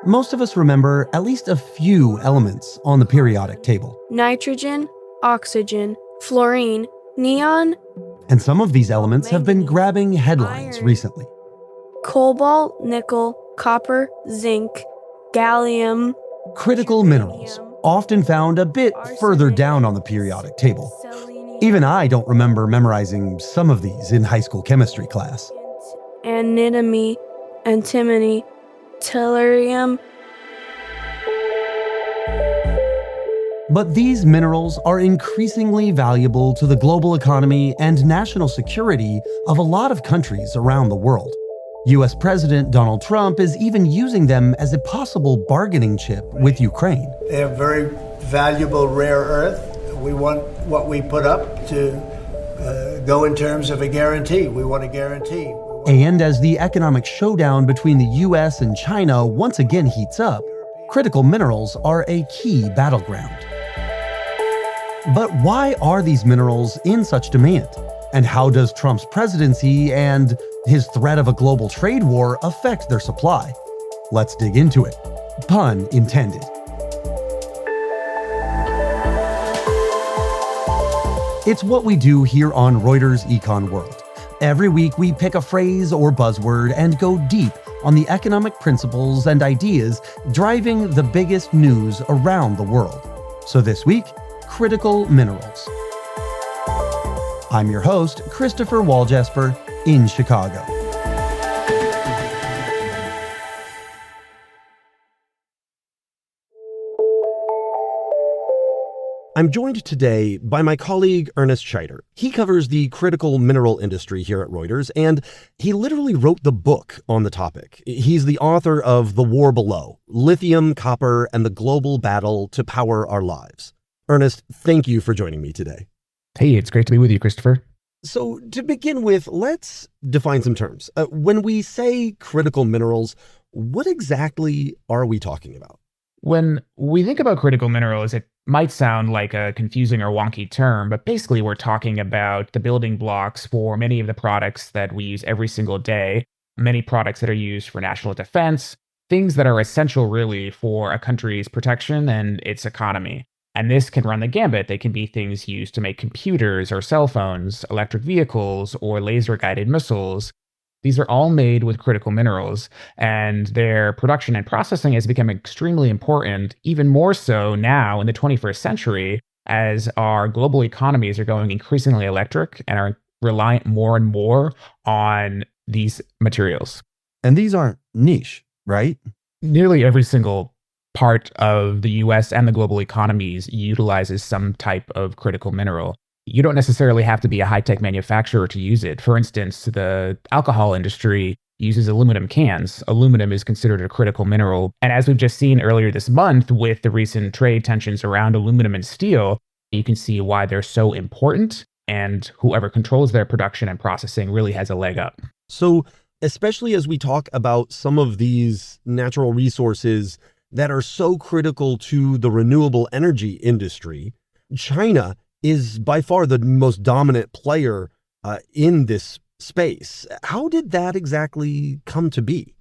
Most of us remember at least a few elements on the periodic table. Nitrogen, oxygen, fluorine, neon, And some of these elements have been grabbing headlines recently. cobalt, nickel, copper, zinc, gallium. Critical minerals, often found a bit further down on the periodic table. Even I don't remember memorizing some of these in high school chemistry class. Antimony, antimony, tellurium. But these minerals are increasingly valuable to the global economy and national security of a lot of countries around the world. US President Donald Trump is even using them as a possible bargaining chip with Ukraine. They're very valuable rare earth. We want what we put up to go in terms of a guarantee. We want a guarantee. And as the economic showdown between the US and China once again heats up, critical minerals are a key battleground. But why are these minerals in such demand? And how does Trump's presidency and his threat of a global trade war affect their supply? Let's dig into it. Pun intended. It's what we do here on Reuters Econ World. Every week we pick a phrase or buzzword and go deep on the economic principles and ideas driving the biggest news around the world. So this week, critical minerals. I'm your host, Christopher Walljasper, in Chicago. I'm joined today by my colleague, Ernest Scheyder. He covers the critical mineral industry here at Reuters, and he literally wrote the book on the topic. He's the author of The War Below: Lithium, Copper, and the Global Battle to Power Our Lives. Ernest, thank you for joining me today. Hey, it's great to be with you, Christopher. So to begin with, let's define some terms. When we say critical minerals, what exactly are we talking about? When we think about critical minerals, it might sound like a confusing or wonky term, but basically we're talking about the building blocks for many of the products that we use every single day, many products that are used for national defense, things that are essential really for a country's protection and its economy. And this can run the gambit. They can be things used to make computers or cell phones, electric vehicles, or laser-guided missiles. These are all made with critical minerals, and their production and processing has become extremely important, even more so now in the 21st century, as our global economies are going increasingly electric and are reliant more and more on these materials. And these aren't niche, right? Nearly every single part of the US and the global economies utilizes some type of critical mineral. You don't necessarily have to be a high-tech manufacturer to use it. For instance, the alcohol industry uses aluminum cans. Aluminum is considered a critical mineral. And as we've just seen earlier this month with the recent trade tensions around aluminum and steel, you can see why they're so important, and whoever controls their production and processing really has a leg up. So, especially as we talk about some of these natural resources that are so critical to the renewable energy industry, China is by far the most dominant player in this space. How did that exactly come to be?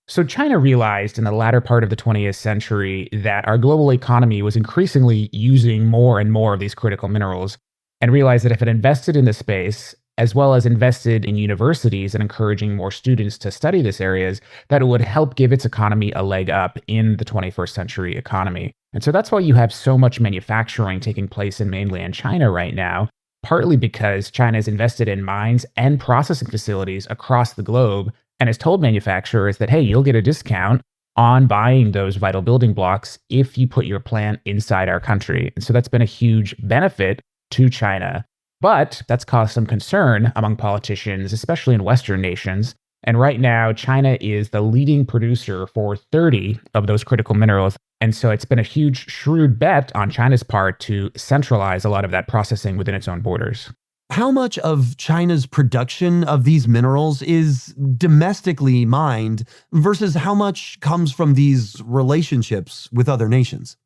So China realized in the latter part of the 20th century that our global economy was increasingly using more and more of these critical minerals, and realized that if it invested in the space, as well as invested in universities and encouraging more students to study these areas, that it would help give its economy a leg up in the 21st century economy. And so that's why you have so much manufacturing taking place in mainland China right now, partly because China has invested in mines and processing facilities across the globe and has told manufacturers that, hey, you'll get a discount on buying those vital building blocks if you put your plant inside our country. And so that's been a huge benefit to China. But that's caused some concern among politicians, especially in Western nations. And right now, China is the leading producer for 30 of those critical minerals. And so it's been a huge, shrewd bet on China's part to centralize a lot of that processing within its own borders. How much of China's production of these minerals is domestically mined versus how much comes from these relationships with other nations?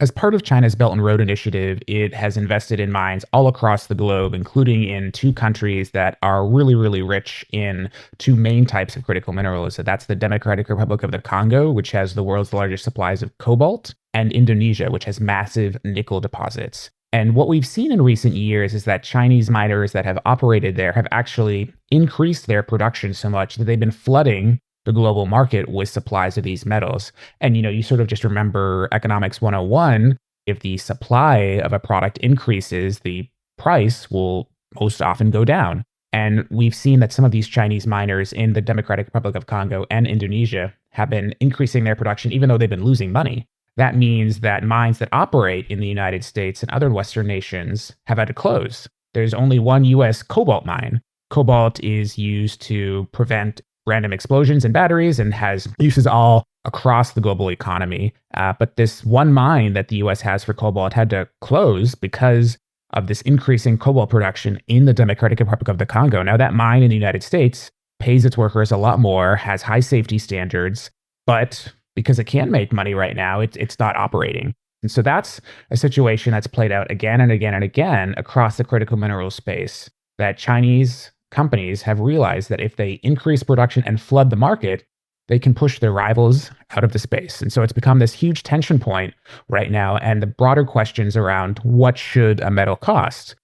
As part of China's Belt and Road Initiative, it has invested in mines all across the globe, including in two countries that are really, really rich in two main types of critical minerals. So that's the Democratic Republic of the Congo, which has the world's largest supplies of cobalt, and Indonesia, which has massive nickel deposits. And what we've seen in recent years is that Chinese miners that have operated there have actually increased their production so much that they've been flooding the global market with supplies of these metals. And you sort of just remember economics 101. If the supply of a product increases, the price will most often go down. And we've seen that some of these Chinese miners in the Democratic Republic of Congo and Indonesia have been increasing their production even though they've been losing money. That means that mines that operate in the United States and other Western nations have had to close. There's only one US cobalt mine. Cobalt is used to prevent random explosions in batteries and has uses all across the global economy. But this one mine that the US has for cobalt had to close because of this increasing cobalt production in the Democratic Republic of the Congo. Now, that mine in the United States pays its workers a lot more, has high safety standards, but because it can't make money right now, it's not operating. And so that's a situation that's played out again and again and again across the critical mineral space, that Chinese companies have realized that if they increase production and flood the market, they can push their rivals out of the space. And so it's become this huge tension point right now. And the broader questions around what should a metal cost?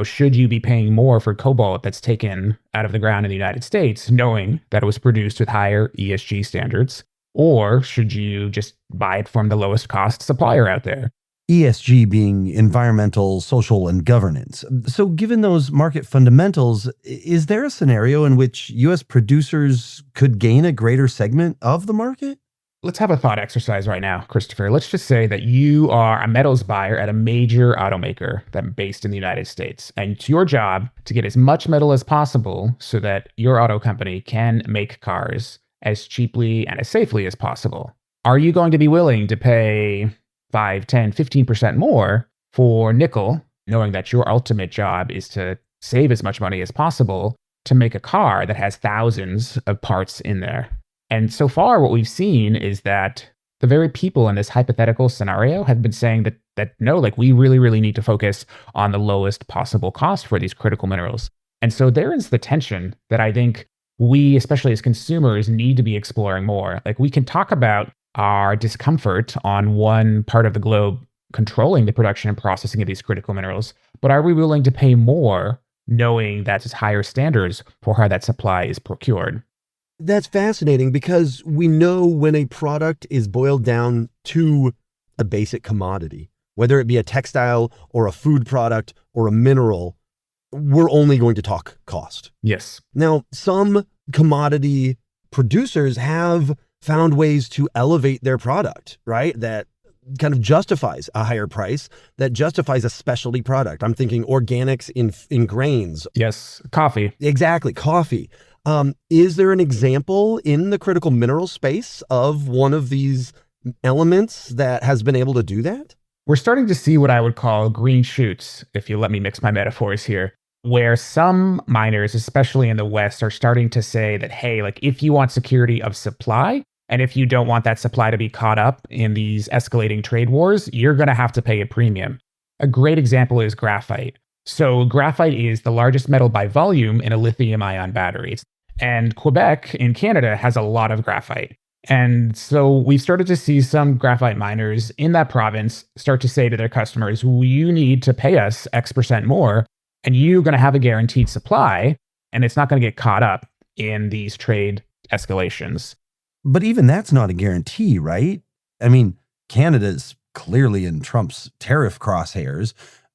Should you be paying more for cobalt that's taken out of the ground in the United States, knowing that it was produced with higher ESG standards? Or should you just buy it from the lowest cost supplier out there? ESG being environmental, social, and governance. So given those market fundamentals, is there a scenario in which U.S. producers could gain a greater segment of the market? Let's have a thought exercise right now, Christopher. Let's just say that you are a metals buyer at a major automaker that's based in the United States. And it's your job to get as much metal as possible so that your auto company can make cars as cheaply and as safely as possible. Are you going to be willing to pay 5, 10, 15% more for nickel, knowing that your ultimate job is to save as much money as possible to make a car that has thousands of parts in there? And so far, what we've seen is that the very people in this hypothetical scenario have been saying that no, we really, really need to focus on the lowest possible cost for these critical minerals. And so there is the tension that I think we, especially as consumers, need to be exploring more. We can talk about our discomfort on one part of the globe controlling the production and processing of these critical minerals, but are we willing to pay more knowing that there's higher standards for how that supply is procured? That's fascinating because we know when a product is boiled down to a basic commodity, whether it be a textile or a food product or a mineral, we're only going to talk cost. Yes. Now, some commodity producers have found ways to elevate their product, right? That kind of justifies a higher price, that justifies a specialty product. I'm thinking organics in grains. Yes, coffee. Exactly, coffee. Is there an example in the critical mineral space of one of these elements that has been able to do that? We're starting to see what I would call green shoots, if you let me mix my metaphors here, where some miners, especially in the West, are starting to say that, hey, if you want security of supply, and if you don't want that supply to be caught up in these escalating trade wars, you're going to have to pay a premium. A great example is graphite. So graphite is the largest metal by volume in a lithium-ion battery. And Quebec in Canada has a lot of graphite. And so we've started to see some graphite miners in that province start to say to their customers, you need to pay us X% more, and you're going to have a guaranteed supply, and it's not going to get caught up in these trade escalations. But even that's not a guarantee, right? I mean, Canada's clearly in Trump's tariff crosshairs.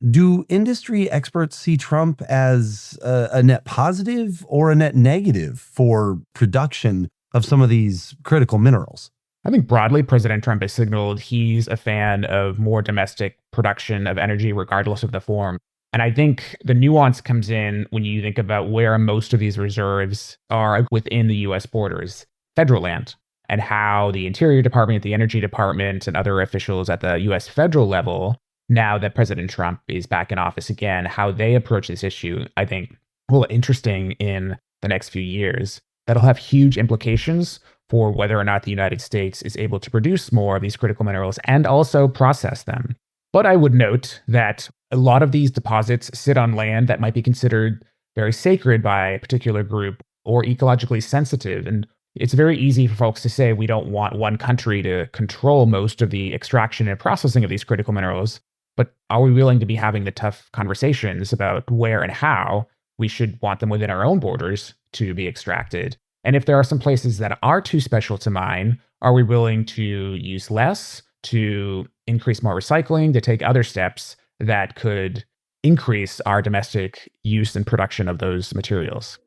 Do industry experts see Trump as a net positive or a net negative for production of some of these critical minerals? I think broadly, President Trump has signaled he's a fan of more domestic production of energy, regardless of the form. And I think the nuance comes in when you think about where most of these reserves are within the U.S. borders, federal land, and how the Interior Department, the Energy Department, and other officials at the U.S. federal level, now that President Trump is back in office again, how they approach this issue, I think, will be interesting in the next few years. that'll have huge implications for whether or not the United States is able to produce more of these critical minerals and also process them. But I would note that a lot of these deposits sit on land that might be considered very sacred by a particular group or ecologically sensitive. And it's very easy for folks to say we don't want one country to control most of the extraction and processing of these critical minerals. But are we willing to be having the tough conversations about where and how we should want them within our own borders to be extracted? And if there are some places that are too special to mine, are we willing to use less, to increase more recycling, to take other steps that could increase our domestic use and production of those materials?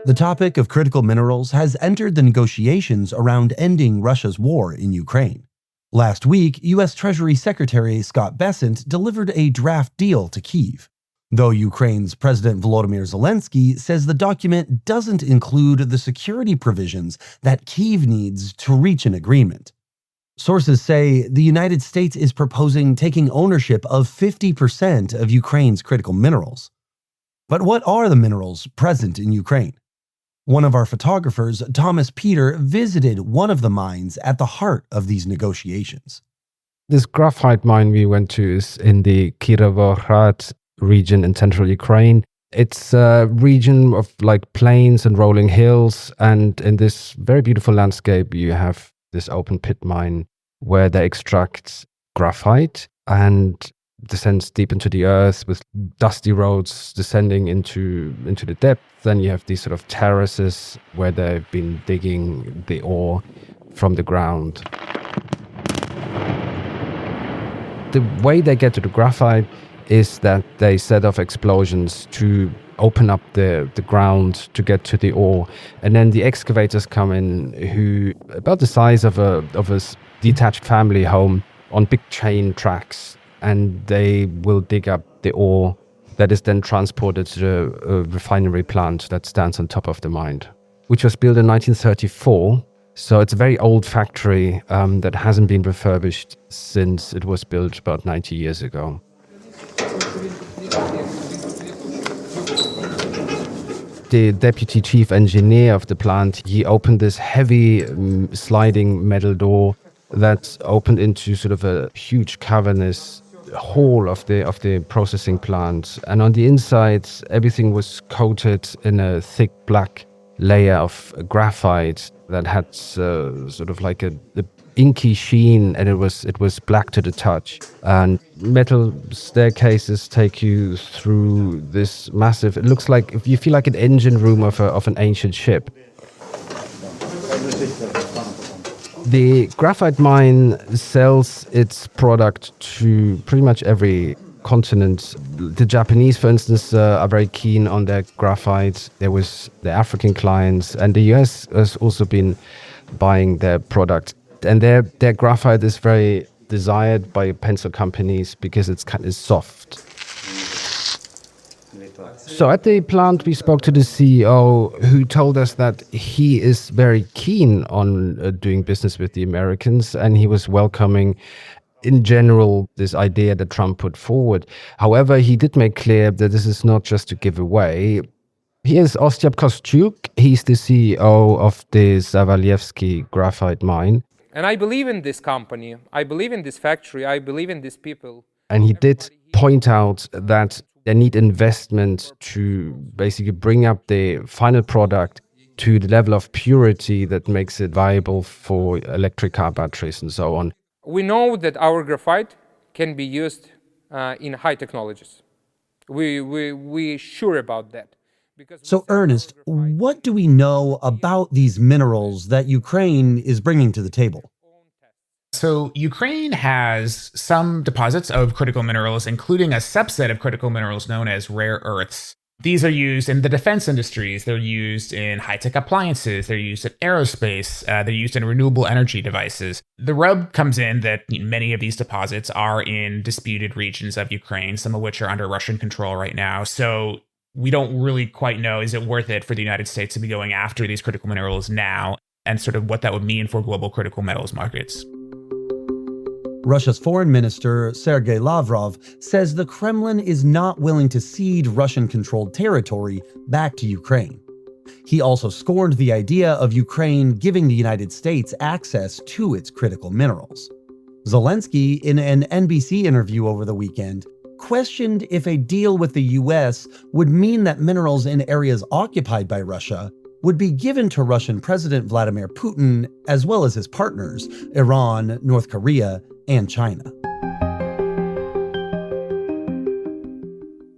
The topic of critical minerals has entered the negotiations around ending Russia's war in Ukraine. Last week, U.S. Treasury Secretary Scott Bessent delivered a draft deal to Kyiv, though Ukraine's President Volodymyr Zelensky says the document doesn't include the security provisions that Kyiv needs to reach an agreement. Sources say the United States is proposing taking ownership of 50% of Ukraine's critical minerals. But what are the minerals present in Ukraine? One of our photographers, Thomas Peter, visited one of the mines at the heart of these negotiations. This graphite mine we went to is in the Kirovohrad region in central Ukraine. It's a region of like plains and rolling hills, and in this very beautiful landscape you have this open pit mine where they extract graphite and descends deep into the earth with dusty roads descending into the depth. Then you have these sort of terraces where they've been digging the ore from the ground. The way they get to the graphite is that they set off explosions to open up the ground to get to the ore. And then the excavators come in, who about the size of a detached family home on big chain tracks, and they will dig up the ore that is then transported to the refinery plant that stands on top of the mine, which was built in 1934. So it's a very old factory that hasn't been refurbished since it was built about 90 years ago. The deputy chief engineer of the plant, he opened this heavy sliding metal door that opened into sort of a huge cavernous hall of the processing plant. And on the inside, everything was coated in a thick black layer of graphite that had sort of like a inky sheen, and it was black to the touch. And metal staircases take you through this massive, it looks like, if you feel like an engine room of an ancient ship. The graphite mine sells its product to pretty much every continent. The Japanese, for instance, are very keen on their graphite. There was the African clients, and the US has also been buying their product. And their graphite is very desired by pencil companies because it's kind of soft. So at the plant, we spoke to the CEO, who told us that he is very keen on doing business with the Americans, and he was welcoming, in general, this idea that Trump put forward. However, he did make clear that this is not just to give away. Here's Ostiap Kostyuk. He's the CEO of the Zawaliewski graphite mine. And I believe in this company. I believe in this factory. I believe in these people. And he did point out that they need investment to basically bring up the final product to the level of purity that makes it viable for electric car batteries and so on. We know that our graphite can be used in high technologies. We're sure about that. So, Ernest, what do we know about these minerals that Ukraine is bringing to the table? So Ukraine has some deposits of critical minerals, including a subset of critical minerals known as rare earths. These are used in the defense industries. They're used in high-tech appliances. They're used in aerospace. They're used in renewable energy devices. The rub comes in that many of these deposits are in disputed regions of Ukraine, some of which are under Russian control right now. So we don't really quite know, is it worth it for the United States to be going after these critical minerals now, and sort of what that would mean for global critical metals markets. Russia's foreign minister, Sergei Lavrov, says the Kremlin is not willing to cede Russian-controlled territory back to Ukraine. He also scorned the idea of Ukraine giving the United States access to its critical minerals. Zelensky, in an NBC interview over the weekend, questioned if a deal with the US would mean that minerals in areas occupied by Russia would be given to Russian President Vladimir Putin, as well as his partners, Iran, North Korea, and China.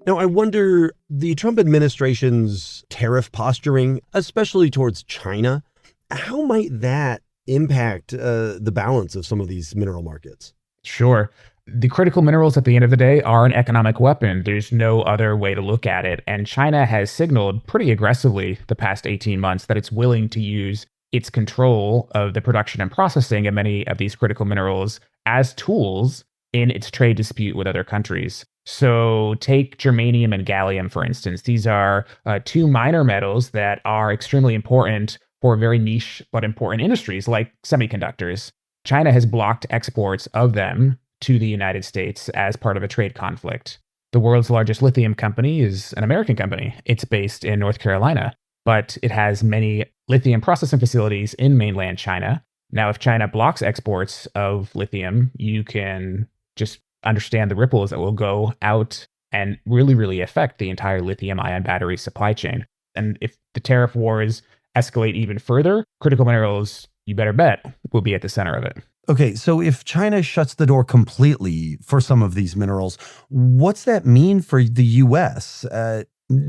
Now, I wonder, the Trump administration's tariff posturing, especially towards China, how might that impact the balance of some of these mineral markets? Sure. The critical minerals at the end of the day are an economic weapon. There's no other way to look at it. And China has signaled pretty aggressively the past 18 months that it's willing to use its control of the production and processing of many of these critical minerals as tools in its trade dispute with other countries. So take germanium and gallium, for instance. These are two minor metals that are extremely important for very niche but important industries like semiconductors. China has blocked exports of them to the United States as part of a trade conflict. The world's largest lithium company is an American company. It's based in North Carolina, but it has many lithium processing facilities in mainland China. Now, if China blocks exports of lithium, you can just understand the ripples that will go out and really, really affect the entire lithium-ion battery supply chain. And if the tariff wars escalate even further, critical minerals, you better bet, will be at the center of it. Okay, so if China shuts the door completely for some of these minerals, what's that mean for the U.S.?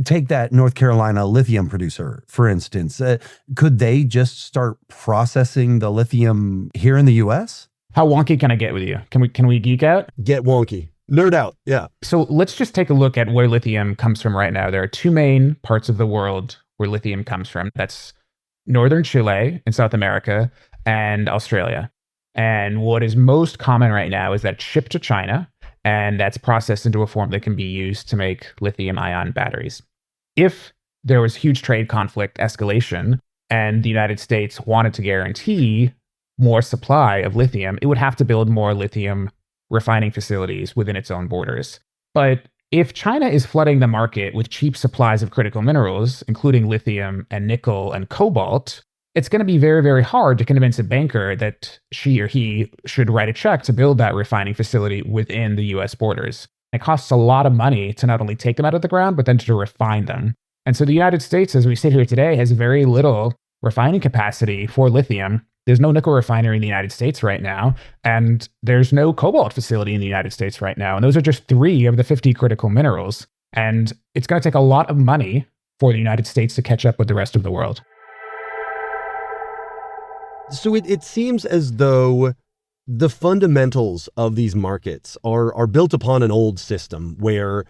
Take that North Carolina lithium producer, for instance. Could they just start processing the lithium here in the U.S.? How wonky can I get with you? Can we geek out? Get wonky. Nerd out, yeah. So let's just take a look at where lithium comes from right now. There are two main parts of the world where lithium comes from. That's northern Chile in South America and Australia. And what is most common right now is that it's shipped to China, and that's processed into a form that can be used to make lithium-ion batteries. If there was huge trade conflict escalation and the United States wanted to guarantee more supply of lithium, it would have to build more lithium refining facilities within its own borders. But if China is flooding the market with cheap supplies of critical minerals, including lithium and nickel and cobalt, it's going to be very, very hard to convince a banker that she or he should write a check to build that refining facility within the US borders. It costs a lot of money to not only take them out of the ground, but then to refine them. And so the United States, as we sit here today, has very little refining capacity for lithium. There's no nickel refinery in the United States right now, and there's no cobalt facility in the United States right now. And those are just 3 of the 50 critical minerals. And it's going to take a lot of money for the United States to catch up with the rest of the world. So it seems as though the fundamentals of these markets are built upon an old system where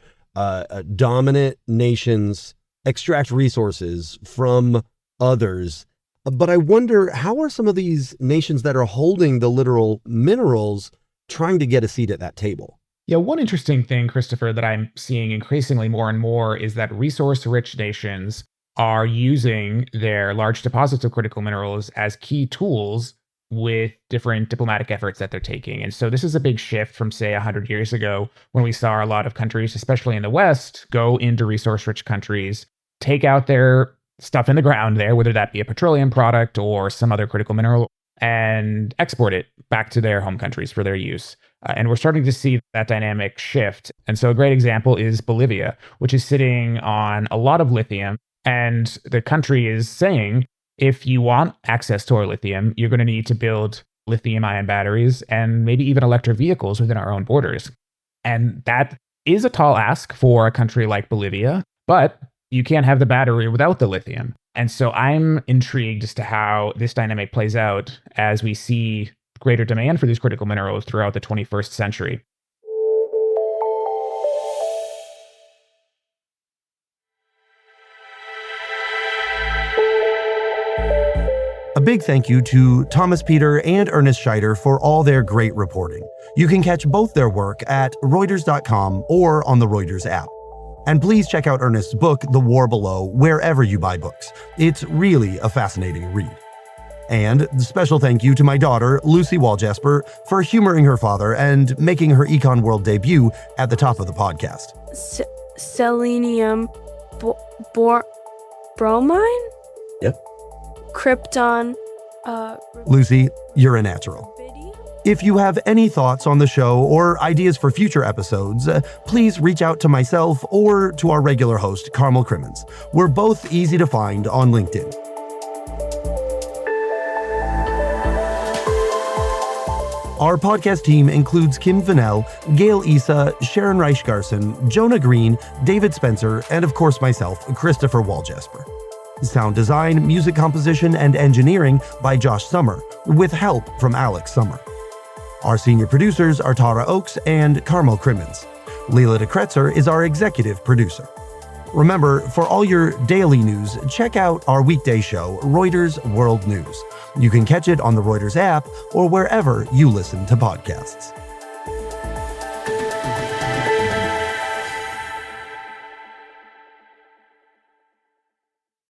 dominant nations extract resources from others. But I wonder, how are some of these nations that are holding the literal minerals trying to get a seat at that table? Yeah, one interesting thing, Christopher, that I'm seeing increasingly more and more is that resource-rich nations are using their large deposits of critical minerals as key tools with different diplomatic efforts that they're taking. And so this is a big shift from, say, 100 years ago when we saw a lot of countries, especially in the West, go into resource-rich countries, take out their stuff in the ground there, whether that be a petroleum product or some other critical mineral, and export it back to their home countries for their use. And we're starting to see that dynamic shift. And so a great example is Bolivia, which is sitting on a lot of lithium. And the country is saying, if you want access to our lithium, you're going to need to build lithium-ion batteries and maybe even electric vehicles within our own borders. And that is a tall ask for a country like Bolivia, but you can't have the battery without the lithium. And so I'm intrigued as to how this dynamic plays out as we see greater demand for these critical minerals throughout the 21st century. A big thank you to Thomas Peter and Ernest Scheyder for all their great reporting. You can catch both their work at Reuters.com or on the Reuters app. And please check out Ernest's book, The War Below, wherever you buy books. It's really a fascinating read. And special thank you to my daughter, Lucy Walljasper, for humoring her father and making her Econ World debut at the top of the podcast. Selenium bromine? Yep. Krypton. Lucy, you're a natural. Rubidium? If you have any thoughts on the show or ideas for future episodes, please reach out to myself or to our regular host, Carmel Crimmins. We're both easy to find on LinkedIn. Our podcast team includes Kim Vanell, Gail Issa, Sharon Reichgarson, Jonah Green, David Spencer, and of course myself, Christopher Walljasper. Sound design, music composition, and engineering by Josh Summer, with help from Alex Summer. Our senior producers are Tara Oakes and Carmel Crimmins. Leila DeKretzer is our executive producer. Remember, for all your daily news, check out our weekday show, Reuters World News. You can catch it on the Reuters app or wherever you listen to podcasts.